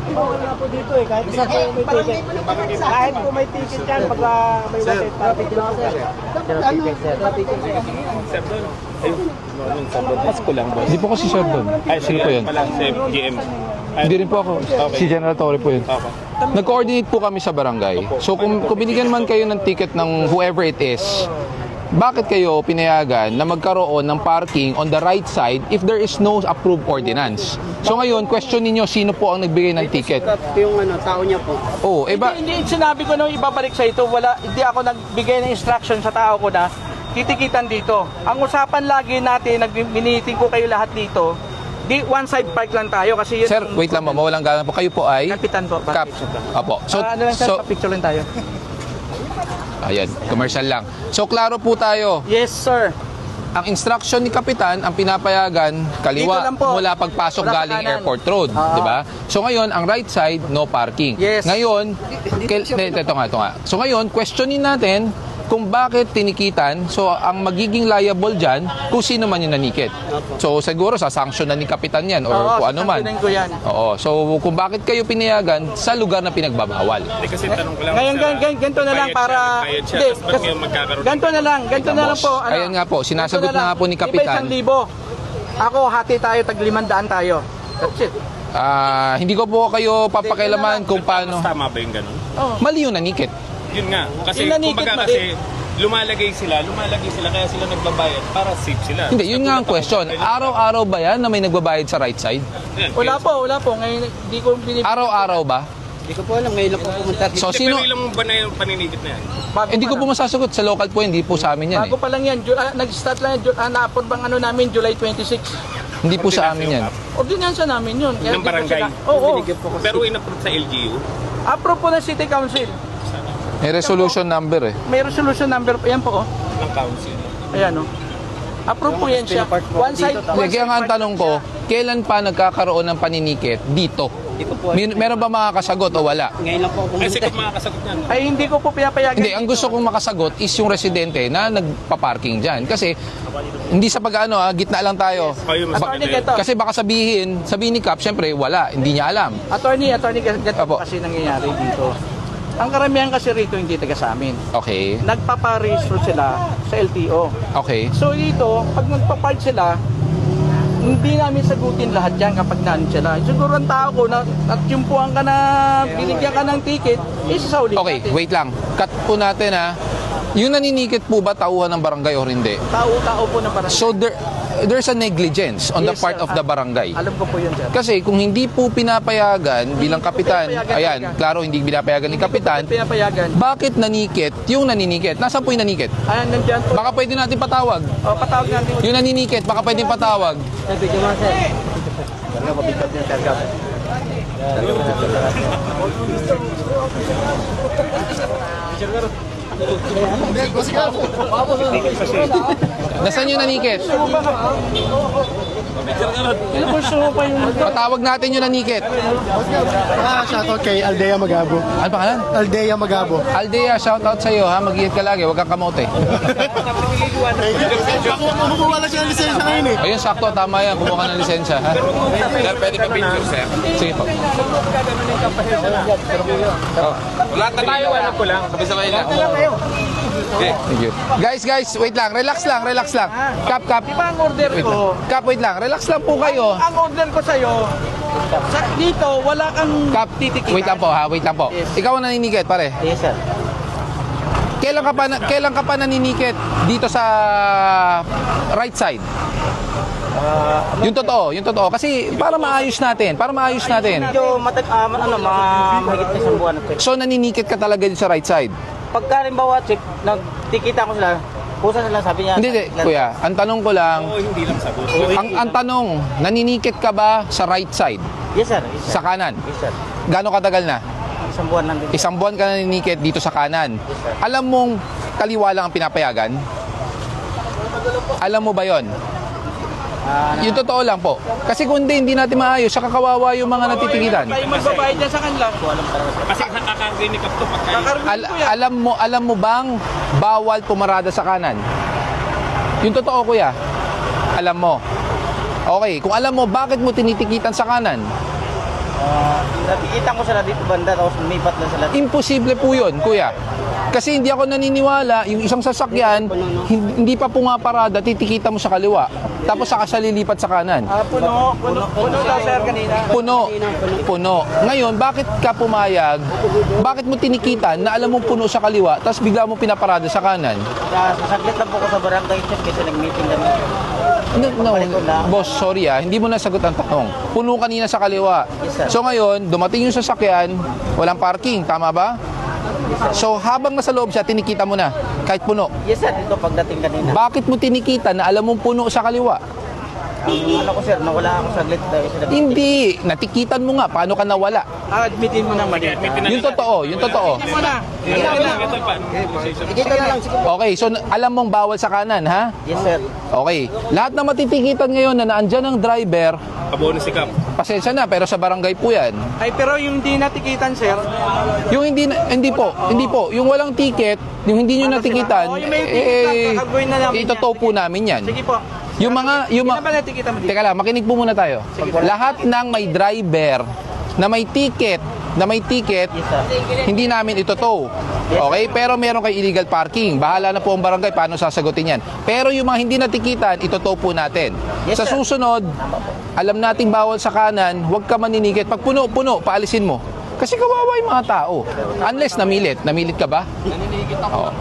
Wala po dito eh, kahit po may ticket yan, pag may wallet, para ticket lang sir. Pasko lang, boss. Hindi po kasi sir doon. Ay, Sino po yun? Si GM. Hindi rin po ako. Si General Torre po yun. Okay. Nag-coordinate po kami sa barangay. So kung binigyan man kayo ng ticket ng whoever it is, bakit kayo pinayagan na magkaroon ng parking on the right side if there is no approved ordinance? So ngayon, question niyo sino po ang nagbigay ng ticket? Yung tao niya po. Oh, iba. Hindi, sinabi ko nung ibabalik sa ito, hindi ako nagbigay ng instruction sa tao ko na titikitan dito. Ang usapan lagi natin, nag-meeting ko kayo lahat dito, di one side park lang tayo kasi yun. Sir, wait lang, mawalang galang po. Kayo po ay Kapitan po. Kap. Apo. Ano lang sir, picture lang tayo. Ayan, commercial lang. So klaro po tayo. Yes sir. Ang instruction ni Kapitan, ang pinapayagan, kaliwa Dito lang po. mula pagpasok Wala sa galing kanan. Airport Road, di ba? So ngayon, ang right side, no parking. Yes. Ngayon, ito nga. So ngayon, questionin natin kung bakit tinikitan. So ang magiging liable dyan, kung sino man yung nanikit. So siguro sasanction na ni Kapitan yan or kung ano man. sasanktionin ko yan. Oo. So kung bakit kayo pinayagan sa lugar na pinagbabawal. Hindi kasi tanong ko lang. Ngayon, ganito na lang para... Hindi, ganito na lang po. Ayan nga po, sinasagot na nga po ni Kapitan. Iba 1,000. Ako, hati tayo, tag 500 tayo. That's it. Hindi ko po kayo papakialaman kung paano. Tama ba yung ganun? Mali yung nanikit. Yun nga. Kasi Yung nanikit, kumbaga kasi lumalagay sila kaya sila nagbabayad para safe sila. Hindi, yun nga ang question. Araw-araw ba yan na may nagbabayad sa right side? Wala po. Ngayon, hindi ko binibigay. Araw-araw ba? Hindi ko po alam, ngayon lang po pumunta dito. So sino? Pero ilang ba na yung paninigit na yan? Hindi ko po masasagot. Sa local po, hindi po sa amin yan eh. Bago pa lang yan. Nag-start lang yan. Naapon bang ano namin, July 26. Hindi po sa amin yan. Ordinansa namin yun. Ng barangay? Oo. Pero in-approve sa LGU? Approve po ng City Council. May resolution number eh. May resolution number po. Yan po, oh. Ng council? Ayan, oh. Approve po yan siya. One side. Kaya nga ang tanong ko, kailan pa nagkakaroon ng paninikit dito? Meron ba makakasagot o wala? Ngayon lang po ako Kasi kung makakasagot yan. Ay, hindi ko po pinapayagan. Hindi, ang gusto kong makasagot is yung residente na nagpa-parking dyan. Kasi hindi sa pag-ano, gitna lang tayo. Attorney, ganito. Kasi baka sabihin ni Cap, syempre wala, hindi niya alam. Attorney, ganito Apo. kasi nangyayari dito. Ang karamihan kasi rito hindi taga sa amin. Okay. Nagpaparehistro sila sa LTO. Okay. So dito, pag nagpa-park sila, hindi namin sagutin lahat yan kapag nandun sila. Siguro ang tao ko na natyumpuan ka na binigyan ka ng ticket, isasauli Okay, natin. wait lang. Cut po natin ha. Yung naniningkit po ba tauhan ng barangay o hindi? Tao po na parang... So there's a negligence on the Yes, part sir. of the barangay. Alam ko po yun, sir. Kasi kung hindi po pinapayagan bilang kapitan, pinapayagan ayan, talaga. klaro hindi pinapayagan ni kapitan, Pinapayagan. bakit nanikit yung naniningkit? Nasaan po yung nanikit? Ayan, nandiyan po. Baka pwede natin patawag. Patawag natin. Yung naniningkit, baka pwede patawag. Bigyan mo, sir. Talaga mabigat yung sir, Gab. Nasaan yung nanikit? Patawag natin yung nanikit. Shoutout kay Aldea Magabo. Ano pangalan? Aldea Magabo. Aldea, shoutout sa'yo ha. Mag-iit ka lagi, huwag kang kamote. Kumukuha lang siya ng lisensya ngayon eh. Ayun, sakto, tama yan. Kumuha ka ng lisensya ha. Sir, pwede pa picture, sir? Sige po. Wala na tayo, alam ko lang. Sabi sa kanila. Thank you. Guys, wait lang. Relax lang. Kap. Di ba ang order Wait ko? lang. Kap, wait lang. Relax lang po kayo. Ang order ko sa'yo, dito, wala kang Kap, titikitan. wait lang po ha. Wait lang po. Yes. Ikaw ang naniningkit, pare. Yes, sir. Kailan ka pa naniningkit dito sa right side? Yung totoo. Kasi para maayos natin. Medyo mahigit na isang buwan. So, naniningkit ka talaga dito sa right side? Pagka rimbawa, tikita ko sila, pusa sila, sabi niya. Hindi, kuya. Ang tanong ko lang, Oo, hindi lang sagot. ang tanong, naninikit ka ba sa right side? Yes, sir. Sa kanan? Yes, sir. Gaano katagal na? Isang buwan lang din. Isang buwan ka naninikit dito sa kanan. Alam mong kaliwa lang ang pinapayagan? Alam mo ba yon? Yung totoo lang po. Kasi kung hindi natin maayos, saka kawawa yung mga natitikitan. Kayo magbabayad dyan sa kanila. Kasi nakakarinig ka to pagka... Alam mo bang bawal pumarada sa kanan? Yung totoo, kuya. Alam mo. Okay, kung alam mo, bakit mo tinitikitan sa kanan? Nakikita ko sila dito banda tapos lumipat na sila. Imposible po yun, kuya. Kasi hindi ako naniniwala, yung isang sasakyan, hindi pa pumaparada, titikita mo sa kaliwa. Tapos saka siya lilipat sa kanan. Puno daw sir kanina. Puno. Ngayon, bakit ka pumayag? Bakit mo tinikitan na alam mong puno sa kaliwa, tapos bigla mo pinaparada sa kanan? Sasaglit lang po ko sa barangay check kasi nag-meeting kami. No, boss, sorry hindi mo nasagot ang tanong. Puno kanina sa kaliwa. Yes, sir. So ngayon, dumating yung sasakyan, walang parking, tama ba? So habang nasa loob siya, tinikita mo na, kahit puno. Yes sir, dito pagdating kanina. Bakit mo tinikita na alam mong puno sa kaliwa? Ano ko sir, nawala ako saglit dahil sila. Hindi, natikitan mo nga, paano ka nawala? Admitin mo na mali. Yung totoo. Admitin mo na. Ikita na lang. Sige. Okay, so alam mong bawal sa kanan, ha? Yes sir. Okay, lahat na matitikitan ngayon na naandyan ang driver, Abono si Cap. pasensya na, pero sa barangay po yan. Ay, pero yung di natikitan, sir, Yung hindi po, yung walang ticket, yung hindi nyo natikitan, Oo, yung may ticket lang, kakagawin na namin itotoo po namin yan. sige po. Yung mga, Hindi na ba natikitan mo dito? Teka lang, makinig po muna tayo. Lahat ng may driver na may ticket, Yes sir. hindi namin ito tow. Okay? Pero meron kay illegal parking. Bahala na po ang barangay paano sasagutin yan. Pero yung mga hindi natikitan, ito tow po natin. Yes, Sa sir. susunod, alam nating bawal sa kanan, huwag ka maninigit. Pag puno, paalisin mo. Kasi kawawa yung mga tao. Unless namilit. Namilit ka ba? Oo.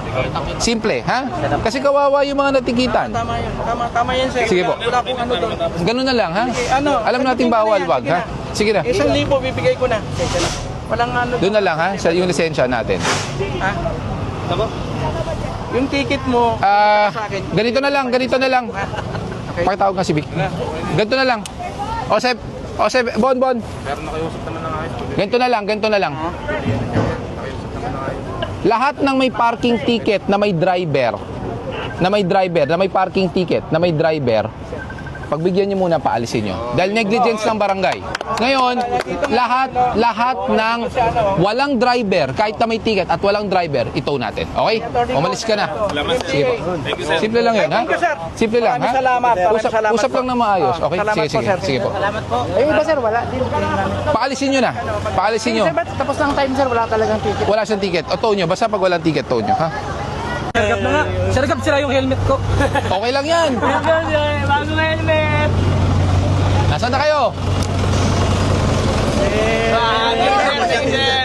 Simple, ha? Kasi kawawa yung mga natikitan. Tama yun. Tama yan, sir. Sige po. Wala akong ano doon. Ganun na lang, ha? Sige, ano, Alam nating sagutin ko bawal, na yan. wag, Sige ha? na. Sige na. 1,000 bibigay ko na. Walang ano. Doon na lang, ha? Sa yung lisensya natin. Ha? Yung ticket mo, sa akin. Ganito na lang. Okay. Pakitawag nga si Vic. Ganito na lang. Osep, Bon. Ganito na lang. Lahat ng may parking ticket na may driver, na may parking ticket, na may driver, pagbigyan niyo muna, paalisin niyo. Dahil negligence ng barangay. Ngayon, lahat ng walang driver, kahit na may ticket at walang driver, itow natin. Okay? Umalis ka na. Sige po. Thank you, sir. Simple lang yun, ha? Thank you, sir. Simple lang, ha? Maraming salamat. Usap lang na maayos. Okay? Salamat po, sir. Sige po. Salamat po. Eh, iba sir, wala din. Paalisin nyo na. Paalisin nyo. Sir, ba't tapos ng time sir, wala talagang ticket? Wala siyang ticket. O tow nyo. Basta pag walang ticket, tow nyo. Ha? Sargap na nga. Sargap sila yung helmet ko. Okay lang yan. Bago na helmet. Nasaan na kayo?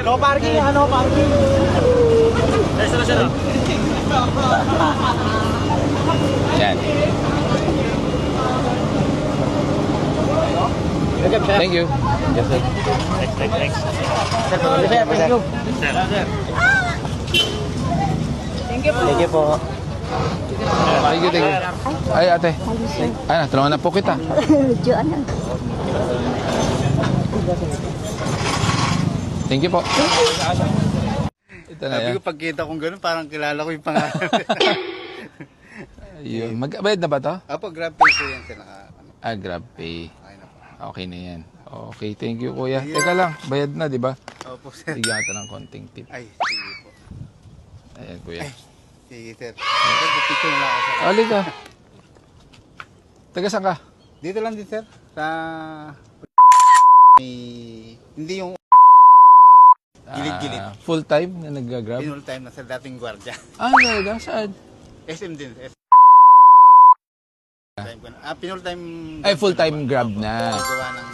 No parking, no parking. Yan. Thank you. Yes, sir. Thank you po. Thank you. Ay, ate. Ay, tulungan na po kita. Thank you po. Ito na Sabi yan. ko pagkita kong gano'n, parang kilala ko yung pangalan. Ayun. Bayad na ba to? Apo, grab pay po yan. Grab pay. Okay na po. Okay na yan. Okay, thank you kuya. Teka lang, bayad na, di ba? Opo, sir. Bigyan ka ng konting tip. Ay, sige po. Ayan kuya. Sige, sir. Sir, picture na lang ako, sir. Ali ka. Taga saan ka? Dito lang din, sir. Sa... Hindi yung gilid-gilid. Full time na nag-grab? Pinul time na sa dating gwardiya. Talaga? Saan? SM din. Pinul time... Ay, full time grab na. Gawa ng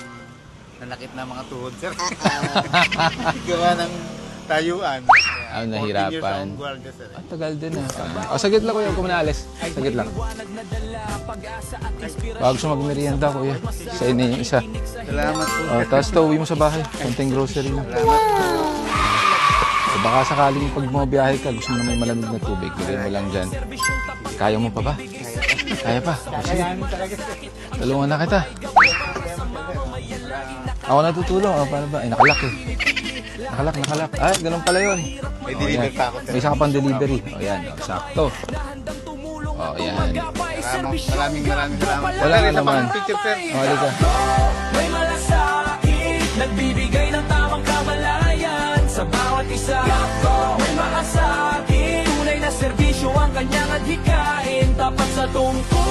nanakit na mga tuhod, sir. Gawa ng tayuan. Nahirapan. 14 years akong gwardiya, sir. Tagal din sagit lang kuya, kung naalis. Sagit lang. Baka gusto magmerienda kuya. Sa inyo yung isa. Salamat po. Tapos uwi mo sa bahay. Konting grocery na. So, baka sakaling pag bumabiyahe ka, gusto mo na may malamig na tubig. Bigay mo lang dyan. Kaya mo pa ba? Kaya pa? O, sige. Tulungan na kita. Ako natutulong. Paano ba? Ay, nakalak eh. Nakalak. Ay, ganun pala yun. May deliver pa ako, sir. May isa ka pang delivery. O, yan. O, sakto. O, yan. Maraming salamat. Wala Sir, ka isa naman. pang picture, sir. O, halika. May malasakit, nagbibigay ng tamang kamalayan sa bawat isa. May makasakit, tunay na serbisyo ang kanyang adhikain, tapat sa tungkol.